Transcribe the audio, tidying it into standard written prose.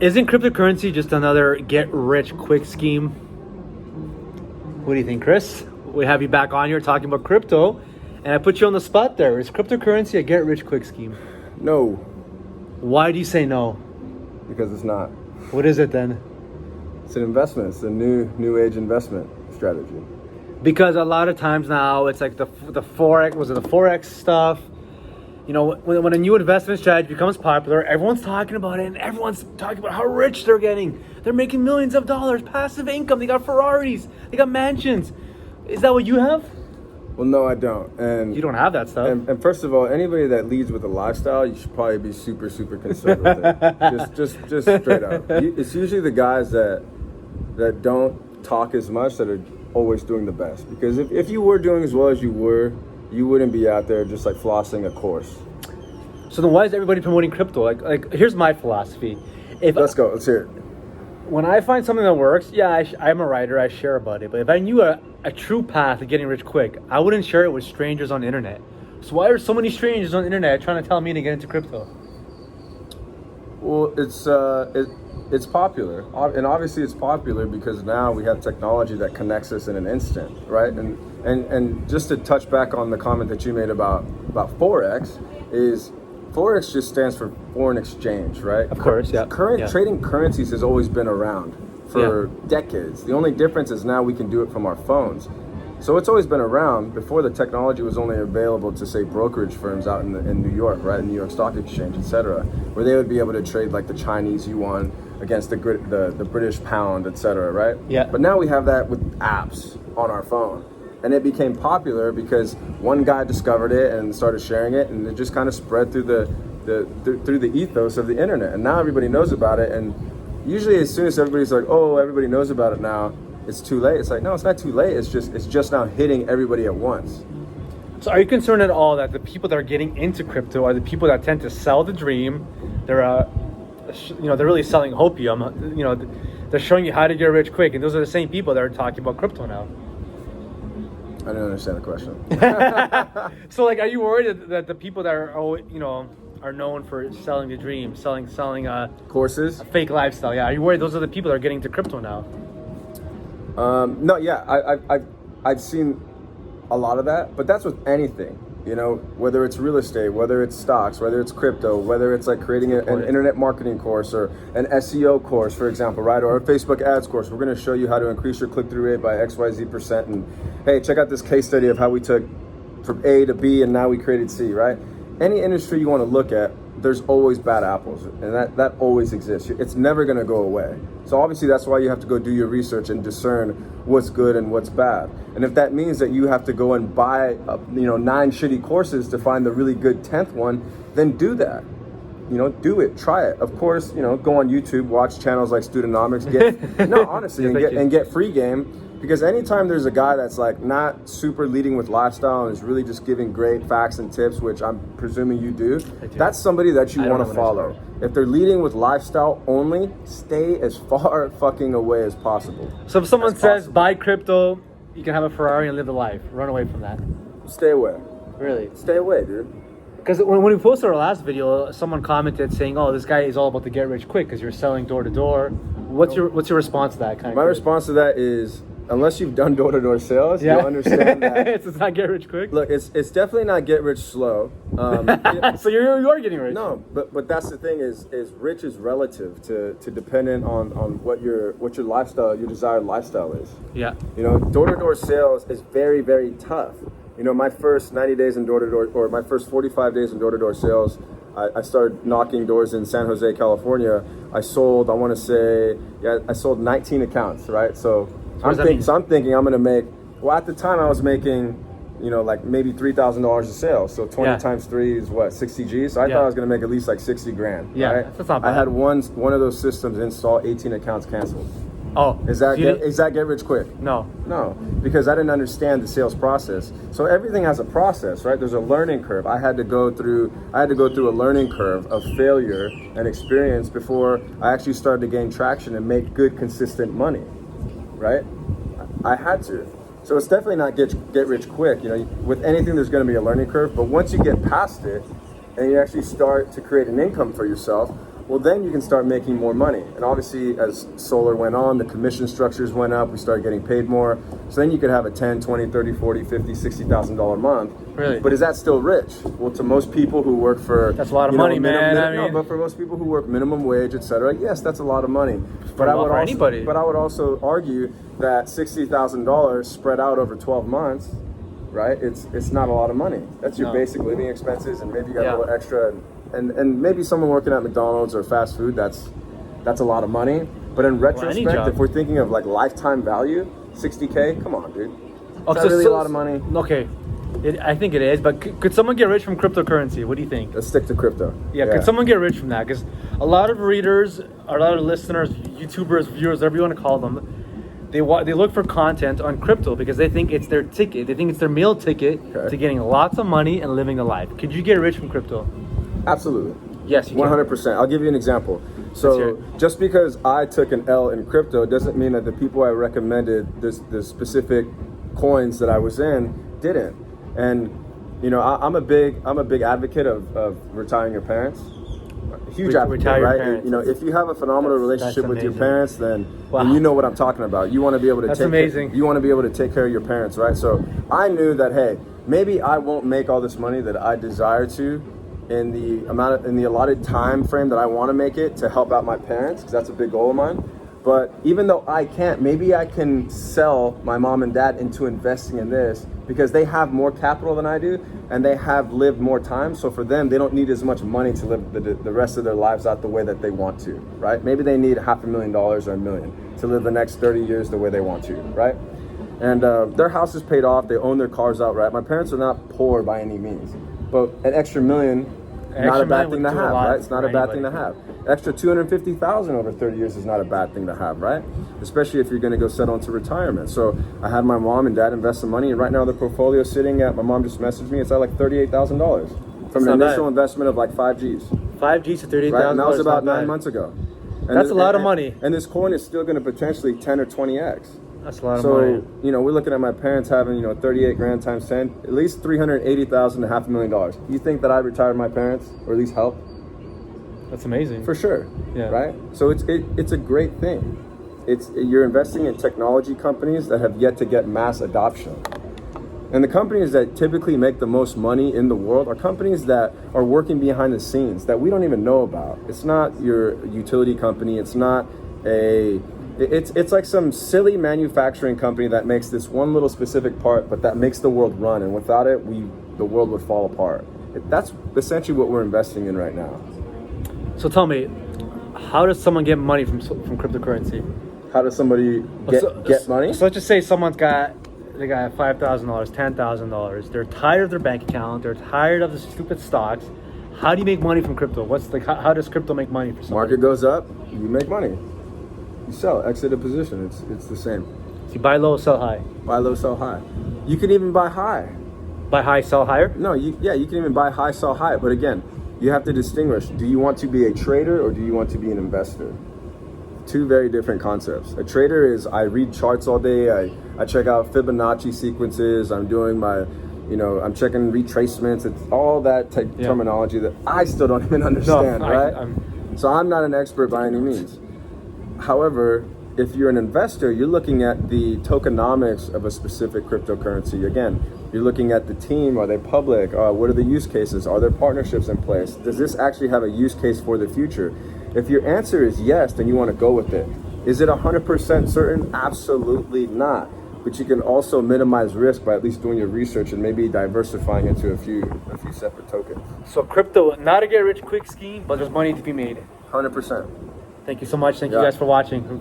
Isn't cryptocurrency just another get-rich-quick scheme? What do you think, Chris? We have you back on here talking about crypto, and I put you on the spot there. Is cryptocurrency a get-rich-quick scheme? No. Why do you say no? Because it's not. What is it then? It's an investment. It's a new age investment strategy. Because a lot of times now it's like the Forex, was it the Forex stuff? You know, when a new investment strategy becomes popular, everyone's talking about it, and everyone's talking about how rich they're getting. They're making millions of dollars, passive income. They got Ferraris, they got mansions. Is that what you have? Well, no, I don't. And you don't have that stuff. And first of all, anybody that leads with a lifestyle, you should probably be super concerned with it. Just straight up. It's usually the guys that don't talk as much that are always doing the best. Because if you were doing as well as you were, you wouldn't be out there just like flossing a course. So then why is everybody promoting crypto? Like here's my philosophy. Let's go. Let's hear it. When I find something that works, yeah, I'm a writer. I share about it. But if I knew a true path to getting rich quick, I wouldn't share it with strangers on the internet. So why are so many strangers on the internet trying to tell me to get into crypto? Well, it's popular, and obviously it's popular because now we have technology that connects us in an instant, right? And just to touch back on the comment that you made about Forex, is Forex just stands for foreign exchange, right? Of course, yeah. Trading currencies has always been around for decades. The only difference is now we can do it from our phones. So it's always been around. Before, the technology was only available to, say, brokerage firms out in New York, right? In New York Stock Exchange, etc., where they would be able to trade like the Chinese yuan against the British pound, etc., right? Yeah. But now we have that with apps on our phone. And it became popular because one guy discovered it and started sharing it, and it just kind of spread through the ethos of the internet. And now everybody knows about it. And usually, as soon as everybody's like, "Oh, everybody knows about it now," it's too late. It's like, no, it's not too late. It's just now hitting everybody at once. So, are you concerned at all that the people that are getting into crypto are the people that tend to sell the dream? They're they're really selling hopium. They're showing you how to get rich quick, and those are the same people that are talking about crypto now. I don't understand the question. So, like, are you worried that the people that are known for selling the dream, selling courses, a fake lifestyle? Yeah, are you worried those are the people that are getting into crypto now? No, yeah, I've seen a lot of that, but that's with anything. Whether it's real estate, whether it's stocks, whether it's crypto, whether it's like creating an internet marketing course or an SEO course, for example, right? Or a Facebook ads course. We're going to show you how to increase your click-through rate by XYZ%. And hey, check out this case study of how we took from A to B and now we created C, right? Any industry you want to look at, there's always bad apples, and that always exists. It's never going to go away. So obviously that's why you have to go do your research and discern what's good and what's bad. And if that means that you have to go and buy 9 shitty courses to find the really good 10th one, then do that. Do it, try it. Of course, go on YouTube, watch channels like Studenomics, get free game. Because anytime there's a guy that's like not super leading with lifestyle and is really just giving great facts and tips, which I'm presuming you do, that's somebody that you want to follow. If they're leading with lifestyle only, stay as far fucking away as possible. So if someone says buy crypto, you can have a Ferrari and live the life. Run away from that. Stay away. Really? Stay away, dude. Because when we posted our last video, someone commented saying, "Oh, this guy is all about the get rich quick because you're selling door to door." What's your response to that? My response to that is, unless you've done door-to-door sales, you'll understand that. It's not get rich quick. Look, it's definitely not get rich slow. So you're getting rich. No, but that's the thing is rich is relative to dependent on what your lifestyle, your desired lifestyle is. Yeah. Door-to-door sales is very, very tough. My first 90 days in door-to-door, or my first 45 days in door-to-door sales, I started knocking doors in San Jose, California. I sold 19 accounts, right? So I'm thinking I'm going to make, at the time I was making, like maybe $3,000 a sale. So 20 times 3 is what, 60 G's? So I thought I was going to make at least like 60 grand. Yeah, right? That's not bad. I had one of those systems install, 18 accounts canceled. Oh. Is that get rich quick? No, because I didn't understand the sales process. So everything has a process, right? There's a learning curve. I had to go through a learning curve of failure and experience before I actually started to gain traction and make good, consistent money, right? I had to. So it's definitely not get rich quick. With anything, there's going to be a learning curve. But once you get past it and you actually start to create an income for yourself, well, then you can start making more money. And obviously, as solar went on, the commission structures went up. We started getting paid more. So then you could have a 10, 20, 30, 40, 50, $60,000 a month. Really? But is that still rich? Well, to most people who work for... That's a lot of money, man. No, but for most people who work minimum wage, etc., yes, that's a lot of money. For anybody. But I would also argue that $60,000 spread out over 12 months, right? It's not a lot of money. That's your basic living expenses, and maybe you got a little extra. And maybe someone working at McDonald's or fast food, that's a lot of money. But in retrospect, if we're thinking of like lifetime value, $60K, come on, dude. It's really a lot of money. Okay, I think it is. But could someone get rich from cryptocurrency? What do you think? Let's stick to crypto. Yeah, could someone get rich from that? Because a lot of readers, a lot of listeners, YouTubers, viewers, whatever you want to call them, they look for content on crypto because they think it's their ticket. They think it's their meal ticket to getting lots of money and living the life. Could you get rich from crypto? Absolutely. Yes, you can. 100%. I'll give you an example. So just because I took an L in crypto doesn't mean that the people I recommended the specific coins that I was in didn't. And you know, I'm a big advocate of retiring your parents. Huge advocate, right? You know, if you have a phenomenal relationship with your parents, then you know what I'm talking about. You want to be able to you want to be able to take care of your parents, right? So I knew that, hey, maybe I won't make all this money that I desire to in the allotted time frame that I want to make it to help out my parents, because that's a big goal of mine. But even though I can't, maybe I can sell my mom and dad into investing in this, because they have more capital than I do and they have lived more time. So for them, they don't need as much money to live the rest of their lives out the way that they want to, right? Maybe they need $500,000 or $1 million to live the next 30 years the way they want to, right? And their house is paid off. They own their cars outright. My parents are not poor by any means, but an extra $1 million, not a bad thing to have, right? It's not a bad thing to have. Extra $250,000 over 30 years is not a bad thing to have, right? Especially if you're going to go settle into retirement. So I had my mom and dad invest some money, and right now the portfolio is sitting at, my mom just messaged me, it's at like $38,000 from an initial investment of like 5 Gs. 5 Gs to $38,000. Right? And that was about 9 months ago. And that's a lot of money. And this coin is still going to potentially 10 or 20x. That's a lot of money. So, you know, we're looking at my parents having, you know, 38 grand times 10, at least $380,000 to $500,000. You think that I'd retire my parents, or at least help? That's amazing. For sure. Yeah. Right? So it's a great thing. You're investing in technology companies that have yet to get mass adoption. And the companies that typically make the most money in the world are companies that are working behind the scenes that we don't even know about. It's not your utility company. It's not it's like some silly manufacturing company that makes this one little specific part, but that makes the world run. And without it, the world would fall apart. That's essentially what we're investing in right now. So tell me, how does someone get money from cryptocurrency? How does somebody get money? So let's just say they got $5,000, $10,000. They're tired of their bank account. They're tired of the stupid stocks. How do you make money from crypto? How does crypto make money for somebody? Market goes up, you make money. You sell, exit a position. It's the same. So you buy low, sell high. Buy low, sell high. You can even buy high. Buy high, sell higher? No, you can even buy high, sell high. But again, you have to distinguish. Do you want to be a trader or do you want to be an investor? Two very different concepts. A trader is, I read charts all day. I check out Fibonacci sequences. I'm doing I'm checking retracements. It's all that terminology that I still don't even understand, right? So I'm not an expert by any means. However, if you're an investor, you're looking at the tokenomics of a specific cryptocurrency. Again, you're looking at the team. Are they public? What are the use cases? Are there partnerships in place? Does this actually have a use case for the future? If your answer is yes, then you want to go with it. Is it 100% certain? Absolutely not. But you can also minimize risk by at least doing your research and maybe diversifying into a few separate tokens. So crypto, not a get rich quick scheme, but there's money to be made. 100%. Thank you so much. Thank you guys for watching.